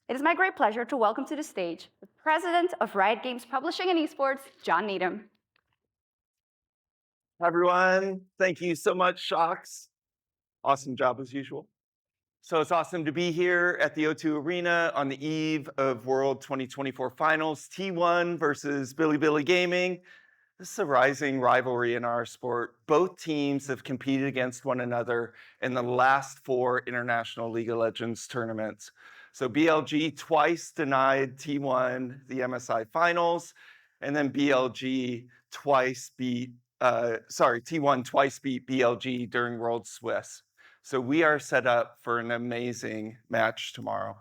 It is my great pleasure to welcome to the stage the president of Riot Games Publishing and Esports, John Needham. Hi, everyone. Thank you so much, Shocks. Awesome job as usual. So it's awesome to be here at the O2 Arena on the eve of World 2024 Finals, T1 versus Billy Gaming. This is a rising rivalry in our sport. Both teams have competed against one another in the last 4 International League of Legends tournaments. So BLG twice denied T1 the MSI Finals, and then T1 twice beat BLG during World Swiss. So we are set up for an amazing match tomorrow.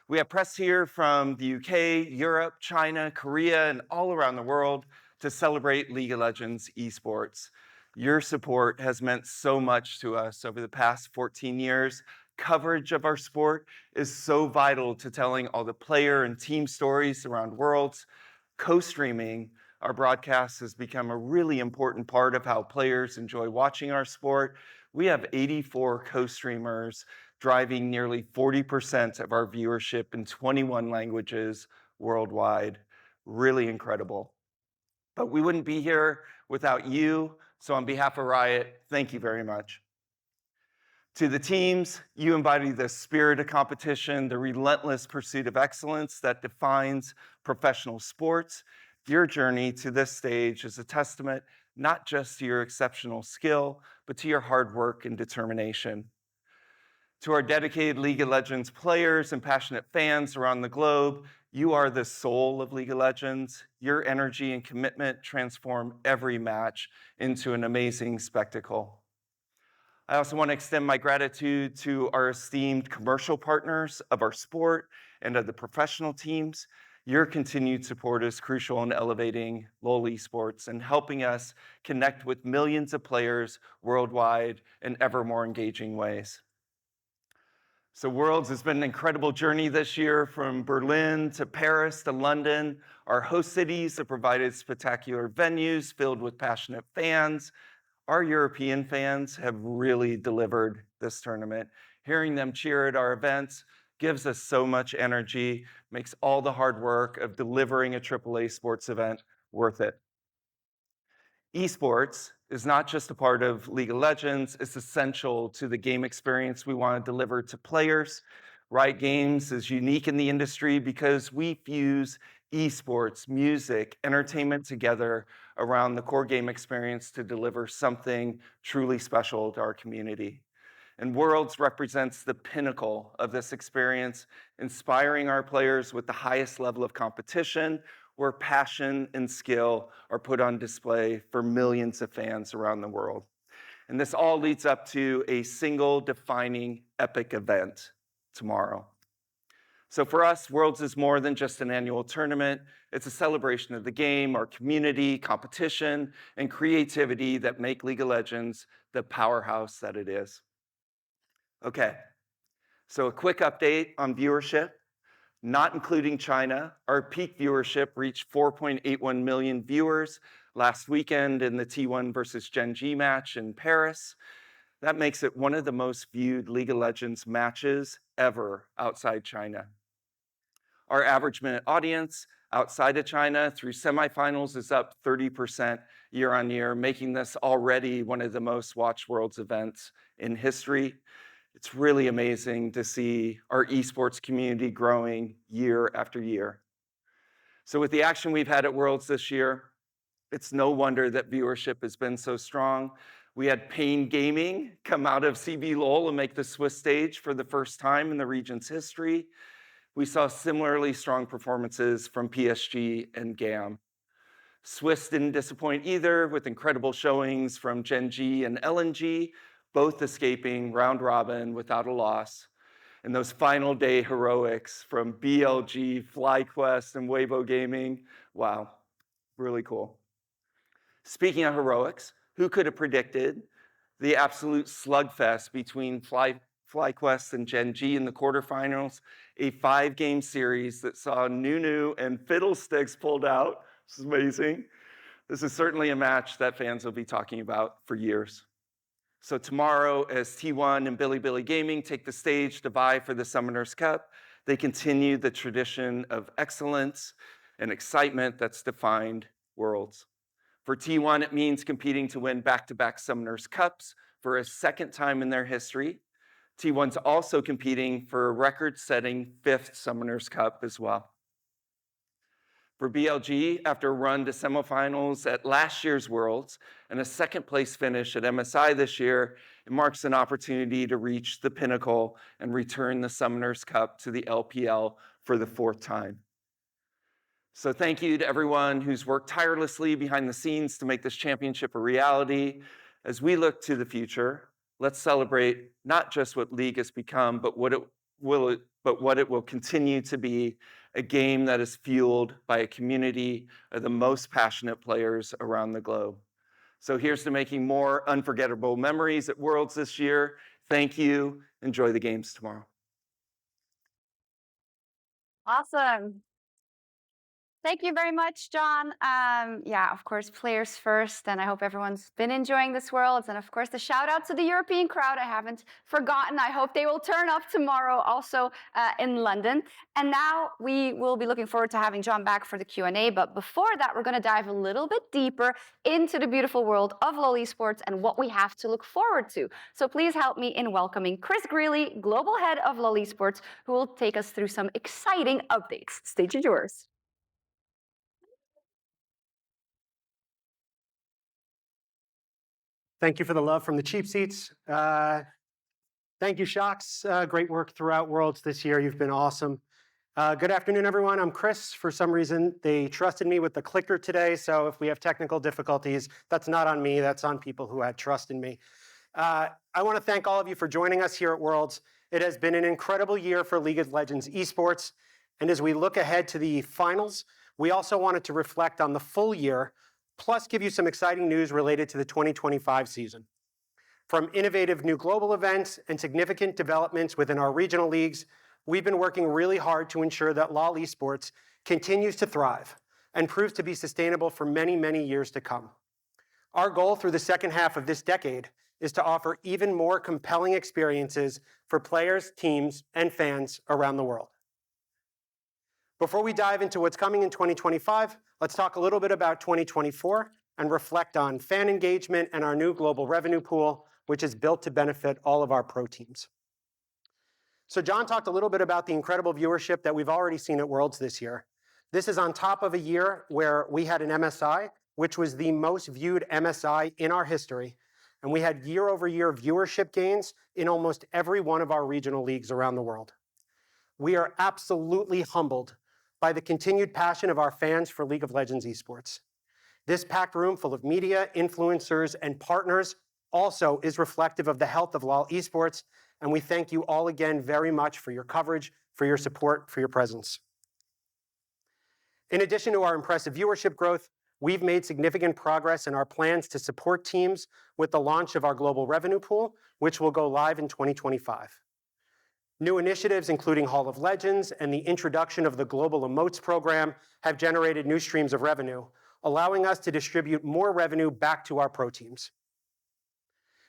We have press here from the UK, Europe, China, Korea, and all around the world to celebrate League of Legends esports. Your support has meant so much to us over the past 14 years. Coverage of our sport is so vital to telling all the player and team stories around Worlds. Co-streaming our broadcast has become a really important part of how players enjoy watching our sport. We have 84 co-streamers driving nearly 40% of our viewership in 21 languages worldwide. Really incredible. But we wouldn't be here without you. So on behalf of Riot, thank you very much. To the teams, you embody the spirit of competition, the relentless pursuit of excellence that defines professional sports. Your journey to this stage is a testament not just to your exceptional skill, but to your hard work and determination. To our dedicated League of Legends players and passionate fans around the globe, you are the soul of League of Legends. Your energy and commitment transform every match into an amazing spectacle. I also want to extend my gratitude to our esteemed commercial partners of our sport and of the professional teams. Your continued support is crucial in elevating LoL esports and helping us connect with millions of players worldwide in ever more engaging ways. So Worlds has been an incredible journey this year, from Berlin to Paris to London. Our host cities have provided spectacular venues filled with passionate fans. Our European fans have really delivered this tournament. Hearing them cheer at our events gives us so much energy, makes all the hard work of delivering a AAA sports event worth it. Esports is not just a part of League of Legends, it's essential to the game experience we want to deliver to players. Riot Games is unique in the industry because we fuse esports, music, entertainment together around the core game experience to deliver something truly special to our community. And Worlds represents the pinnacle of this experience, inspiring our players with the highest level of competition, where passion and skill are put on display for millions of fans around the world. And this all leads up to a single defining epic event tomorrow. So for us, Worlds is more than just an annual tournament. It's a celebration of the game, our community, competition, and creativity that make League of Legends the powerhouse that it is. Okay, so a quick update on viewership. Not including China, our peak viewership reached 4.81 million viewers last weekend in the T1 versus Gen G match in Paris. That makes it one of the most viewed League of Legends matches ever outside China. Our average minute audience outside of China through semifinals is up 30% year on year, making this already one of the most watched Worlds events in history. It's really amazing to see our esports community growing year after year. So with the action we've had at Worlds this year, it's no wonder that viewership has been so strong. We had Pain Gaming come out of CB LoL and make the Swiss stage for the first time in the region's history. We saw similarly strong performances from PSG and GAM. Swiss didn't disappoint either, with incredible showings from Gen G and LNG, both escaping round robin without a loss. And those final day heroics from BLG, FlyQuest, and Weibo Gaming, wow, really cool. Speaking of heroics, who could have predicted the absolute slugfest between FlyQuest and Gen G in the quarterfinals, a 5-game series that saw Nunu and Fiddlesticks pulled out? This is amazing. This is certainly a match that fans will be talking about for years. So tomorrow, as T1 and Billy Gaming take the stage to vie for the Summoners Cup, They continue the tradition of excellence and excitement that's defined Worlds. For T1, it means competing to win back-to-back Summoners Cups for a second time in their history. T1's also competing for a record-setting 5th Summoners Cup as well. For BLG, after a run to semifinals at last year's Worlds and a second-place finish at MSI this year, it marks an opportunity to reach the pinnacle and return the Summoners Cup to the LPL for the 4th time. So thank you to everyone who's worked tirelessly behind the scenes to make this championship a reality. As we look to the future, let's celebrate not just what League has become, but what it will continue to be, a game that is fueled by a community of the most passionate players around the globe. So here's to making more unforgettable memories at Worlds this year. Thank you. Enjoy the games tomorrow. Awesome. Thank you very much, John. Yeah, of course, players first, and I hope everyone's been enjoying this Worlds. And of course, the shout out to the European crowd. I haven't forgotten. I hope they will turn up tomorrow also in London. And now we will be looking forward to having John back for the Q&A. But before that, we're going to dive a little bit deeper into the beautiful world of LoL Esports and what we have to look forward to. So please help me in welcoming Chris Greeley, Global Head of LoL Esports, who will take us through some exciting updates. Stage is yours. Thank you for the love from the cheap seats. Thank you, Shocks. Great work throughout Worlds this year. You've been awesome. Good afternoon, everyone. I'm Chris. For some reason, they trusted me with the clicker today, so if we have technical difficulties, that's not on me. That's on people who had trust in me. I want to thank all of you for joining us here at Worlds. It has been an incredible year for League of Legends Esports, and as we look ahead to the finals, we also wanted to reflect on the full year, plus give you some exciting news related to the 2025 season. From innovative new global events and significant developments within our regional leagues, we've been working really hard to ensure that LoL Esports continues to thrive and proves to be sustainable for many, many years to come. Our goal through the second half of this decade is to offer even more compelling experiences for players, teams, and fans around the world. Before we dive into what's coming in 2025, let's talk a little bit about 2024 and reflect on fan engagement and our new global revenue pool, which is built to benefit all of our pro teams. So John talked a little bit about the incredible viewership that we've already seen at Worlds this year. This is on top of a year where we had an MSI, which was the most viewed MSI in our history, and we had year-over-year viewership gains in almost every one of our regional leagues around the world. We are absolutely humbled by the continued passion of our fans for League of Legends Esports. This packed room full of media, influencers, and partners also is reflective of the health of LoL Esports, and we thank you all again very much for your coverage, for your support, for your presence. In addition to our impressive viewership growth, we've made significant progress in our plans to support teams with the launch of our global revenue pool, which will go live in 2025. New initiatives, including Hall of Legends and the introduction of the Global Emotes program, have generated new streams of revenue, allowing us to distribute more revenue back to our pro teams.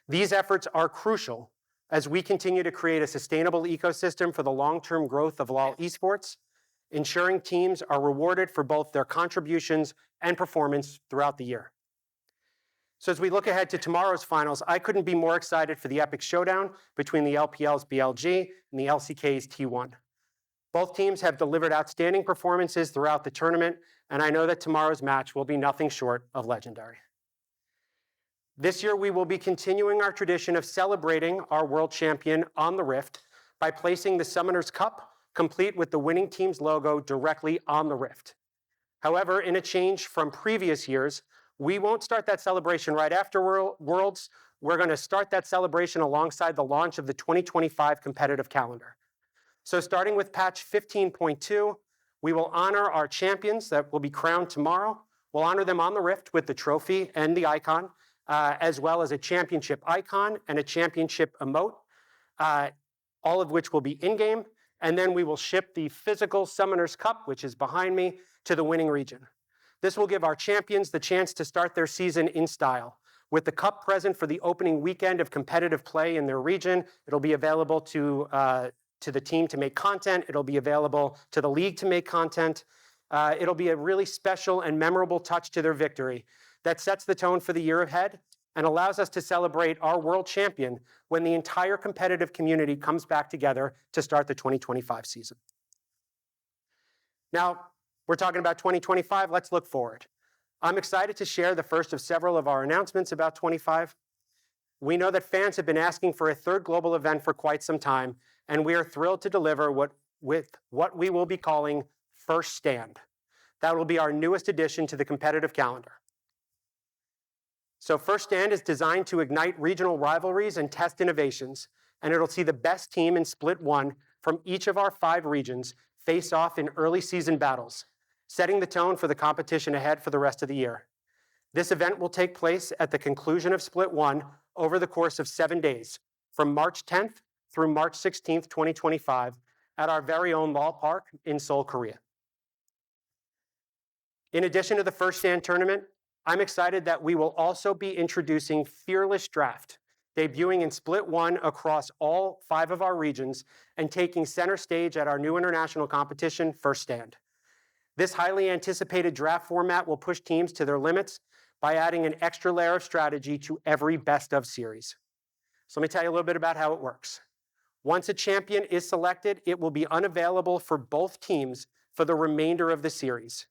These efforts are crucial as we continue to create a sustainable ecosystem for the long-term growth of LoL Esports, ensuring teams are rewarded for both their contributions and performance throughout the year. So as we look ahead to tomorrow's finals, I couldn't be more excited for the epic showdown between the LPL's BLG and the LCK's T1. Both teams have delivered outstanding performances throughout the tournament, and I know that tomorrow's match will be nothing short of legendary. This year, we will be continuing our tradition of celebrating our world champion on the Rift by placing the Summoners Cup, complete with the winning team's logo, directly on the Rift. However, in a change from previous years, we won't start that celebration right after Worlds. We're going to start that celebration alongside the launch of the 2025 competitive calendar. So starting with patch 15.2, we will honor our champions that will be crowned tomorrow. We'll honor them on the Rift with the trophy and the icon, as well as a championship icon and a championship emote, all of which will be in-game. And then we will ship the physical Summoners Cup, which is behind me, to the winning region. This will give our champions the chance to start their season in style. With the cup present for the opening weekend of competitive play in their region, it'll be available to to the team to make content. It'll be available to the league to make content. It'll be a really special and memorable touch to their victory that sets the tone for the year ahead and allows us to celebrate our world champion when the entire competitive community comes back together to start the 2025 season. Now, we're talking about 2025. Let's look forward. I'm excited to share the first of several of our announcements about 25. We know that fans have been asking for a third global event for quite some time, and we are thrilled to deliver what we will be calling First Stand. That will be our newest addition to the competitive calendar. So First Stand is designed to ignite regional rivalries and test innovations, and it'll see the best team in Split 1 from each of our 5 regions face off in early season battles, setting the tone for the competition ahead for the rest of the year. This event will take place at the conclusion of Split 1 over the course of 7 days, from March 10th through March 16th, 2025, at our very own ballpark in Seoul, Korea. In addition to the First Stand tournament, I'm excited that we will also be introducing Fearless Draft, debuting in Split 1 across all 5 of our regions and taking center stage at our new international competition, First Stand. This highly anticipated draft format will push teams to their limits by adding an extra layer of strategy to every best of series. So let me tell you a little bit about how it works. Once a champion is selected, it will be unavailable for both teams for the remainder of the series.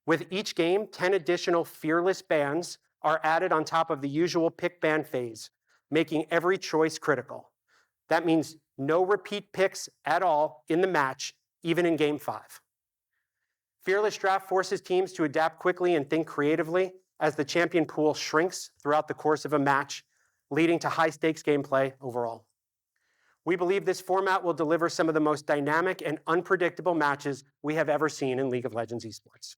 With each game, 10 additional Fearless bans are added on top of the usual pick ban phase, making every choice critical. That means no repeat picks at all in the match, even in Game 5. Fearless Draft forces teams to adapt quickly and think creatively as the champion pool shrinks throughout the course of a match, leading to high-stakes gameplay overall. We believe this format will deliver some of the most dynamic and unpredictable matches we have ever seen in League of Legends Esports.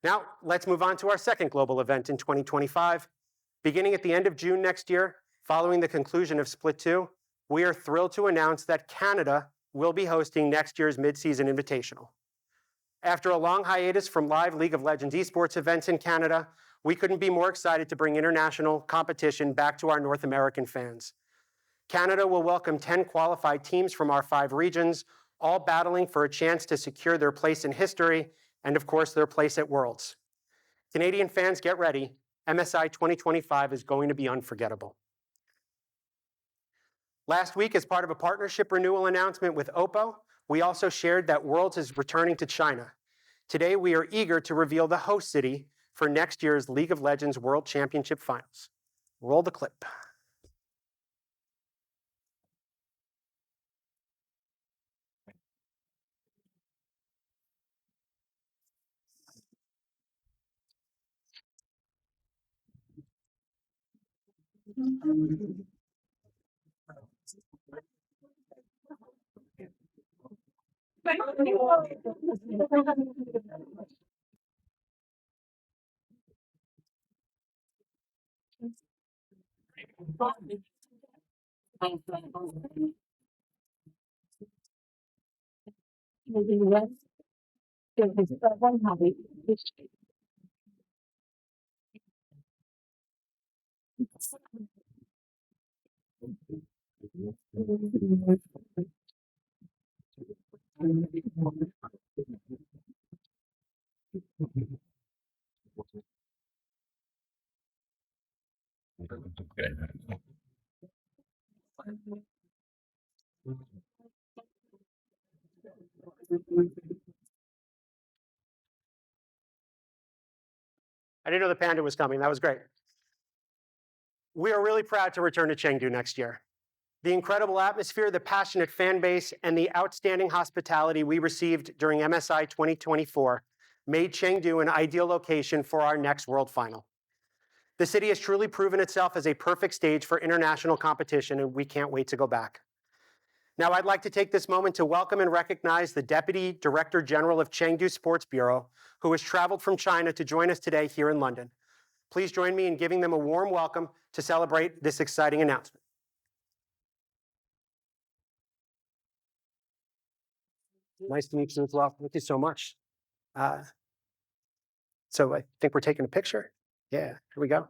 Now, let's move on to our second global event in 2025. Beginning at the end of June next year, following the conclusion of Split 2, we are thrilled to announce that Canada will be hosting next year's mid-season invitational. After a long hiatus from live League of Legends Esports events in Canada, we couldn't be more excited to bring international competition back to our North American fans. Canada will welcome 10 qualified teams from our 5 regions, all battling for a chance to secure their place in history and, of course, their place at Worlds. Canadian fans, get ready. MSI 2025 is going to be unforgettable. Last week, as part of a partnership renewal announcement with Oppo, we also shared that Worlds is returning to China. Today, we are eager to reveal the host city for next year's League of Legends World Championship Finals. Roll the clip. I didn't know the panda was coming. That was great. We are really proud to return to Chengdu next year. The incredible atmosphere, the passionate fan base, and the outstanding hospitality we received during MSI 2024 made Chengdu an ideal location for our next World Final. The city has truly proven itself as a perfect stage for international competition, and we can't wait to go back. Now, I'd like to take this moment to welcome and recognize the Deputy Director General of Chengdu Sports Bureau, who has traveled from China to join us today here in London. Please join me in giving them a warm welcome to celebrate this exciting announcement. Nice to meet you as well. Thank you so much. So I think we're taking a picture. Yeah, here we go.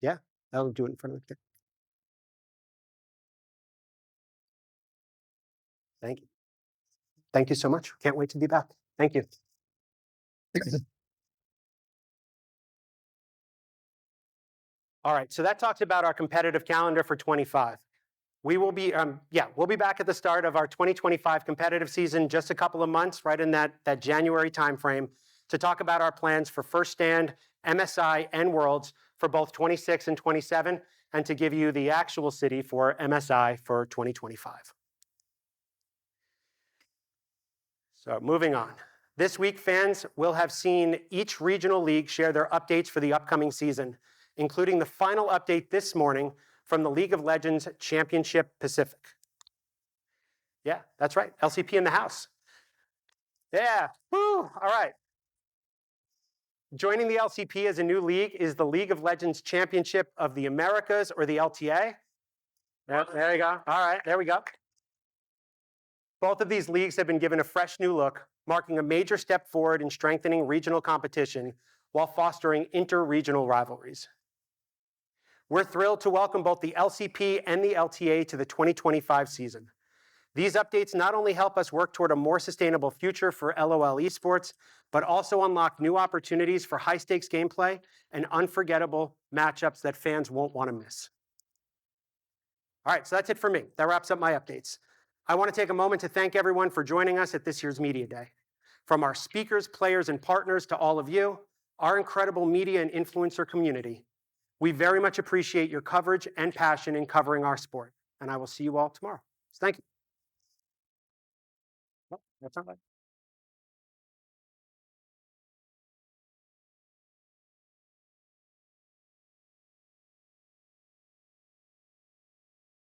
Yeah, I'll do it in front of the Thank you. Thank you so much. Can't wait to be back. Thank you. All right, so that talks about our competitive calendar for 25. We will be, we'll be back at the start of our 2025 competitive season, just a couple of months, right in that January timeframe, to talk about our plans for First Stand, MSI, and Worlds for both 26 and 27, and to give you the actual city for MSI for 2025. So moving on. This week, fans will have seen each regional league share their updates for the upcoming season, including the final update this morning from the League of Legends Championship Pacific. Yeah, that's right. LCP in the house. Yeah, woo, all right. Joining the LCP as a new league is the League of Legends Championship of the Americas, or the LTA. There you go. All right, there we go. Both of these leagues have been given a fresh new look, marking a major step forward in strengthening regional competition while fostering inter-regional rivalries. We're thrilled to welcome both the LCP and the LTA to the 2025 season. These updates not only help us work toward a more sustainable future for LOL Esports, but also unlock new opportunities for high-stakes gameplay and unforgettable matchups that fans won't want to miss. All right, so that's it for me. That wraps up my updates. I want to take a moment to thank everyone for joining us at this year's Media Day. From our speakers, players, and partners to all of you, our incredible media and influencer community, we very much appreciate your coverage and passion in covering our sport. And I will see you all tomorrow. So thank you. Oh, that's not bad.